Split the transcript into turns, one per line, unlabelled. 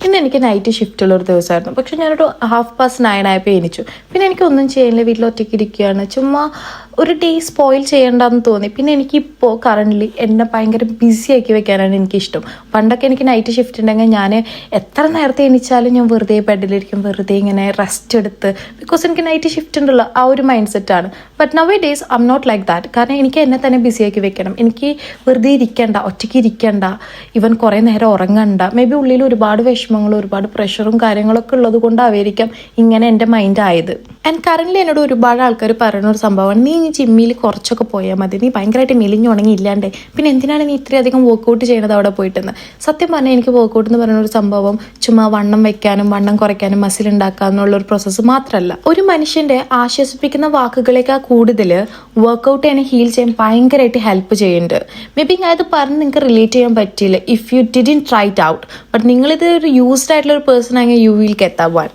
ഇന്ന് എനിക്ക് നൈറ്റ് ഷിഫ്റ്റുള്ളൊരു ദിവസമായിരുന്നു. പക്ഷെ ഞാനൊരു 9:30 ആയപ്പോൾ എണീച്ചു. പിന്നെ എനിക്കൊന്നും ചെയ്യാനില്ല, വീട്ടിൽ ഒറ്റയ്ക്ക് ഇരിക്കുകയാണ്. ചുമ്മാ ഒരു ഡേ സ്പോയിൽ ചെയ്യേണ്ടെന്ന് തോന്നി. പിന്നെ എനിക്കിപ്പോൾ കറൻ്റ്ലി എന്നെ ഭയങ്കര ബിസി ആക്കി വെക്കാനാണ് എനിക്കിഷ്ടം. പണ്ടൊക്കെ എനിക്ക് നൈറ്റ് ഷിഫ്റ്റ് ഉണ്ടെങ്കിൽ ഞാൻ എത്ര നേരത്തെ എണീച്ചാലും ഞാൻ വെറുതെ ബെഡിലിരിക്കും, വെറുതെ ഇങ്ങനെ റെസ്റ്റ് എടുത്ത്, ബിക്കോസ് എനിക്ക് നൈറ്റ് ഷിഫ്റ്റ് ഉണ്ടല്ലോ ആ ഒരു മൈൻഡ് സെറ്റാണ്. But nowadays I'm not like that. കാരണം എനിക്ക് എന്നെ തന്നെ ബിസി ആക്കി വെക്കണം. എനിക്ക് വെറുതെ ഇരിക്കണ്ട, ഒറ്റയ്ക്ക് ഇരിക്കണ്ട, ഇവൻ കുറേ നേരം ഉറങ്ങണ്ട. മേ ബി ഉള്ളിൽ ഒരുപാട് വിഷമങ്ങളും ഒരുപാട് പ്രഷറും കാര്യങ്ങളൊക്കെ ഉള്ളത് കൊണ്ടായിരിക്കാം ഇങ്ങനെ എൻ്റെ മൈൻഡ് ആയത്. ആൻഡ് കറൻ്റ്ലി എന്നോട് ഒരുപാട് ആൾക്കാർ പറയുന്ന ഒരു സംഭവമാണ്, നീ ജിമ്മിൽ കുറച്ചൊക്കെ പോയാൽ മതി, നീ ഭയങ്കരമായിട്ട് മെലിഞ്ഞുണങ്ങി ഇല്ലാണ്ടേ, പിന്നെ എന്തിനാണ് നീ ഇത്രയധികം വർക്കൗട്ട് ചെയ്യണത് അവിടെ പോയിട്ടെന്ന്. സത്യം പറഞ്ഞാൽ എനിക്ക് വർക്കൗട്ട് എന്ന് പറയുന്ന ഒരു സംഭവം ചുമ്മാ വണ്ണം വെക്കാനും വണ്ണം കുറയ്ക്കാനും മസിൽ ഉണ്ടാക്കുക എന്നുള്ളൊരു പ്രോസസ്സ് മാത്രമല്ല. ഒരു മനുഷ്യൻ്റെ ആശ്വസിപ്പിക്കുന്ന വാക്കുകളേക്കാൾ കൂടുതൽ വർക്കൗട്ട് ചെയ്യാൻ ഹീൽ ചെയ്യാൻ ഭയങ്കരമായിട്ട് ഹെൽപ്പ് ചെയ്യുന്നുണ്ട്. മേ ബി ഞാൻ ഇത് പറഞ്ഞ് നിങ്ങൾക്ക് റിലേറ്റ് ചെയ്യാൻ പറ്റിയില്ല if you didn't try it out. But നിങ്ങളിത് ഒരു യൂസ്ഡ് ആയിട്ടുള്ള ഒരു പേഴ്സൺ ആണെങ്കിൽ you will get the one.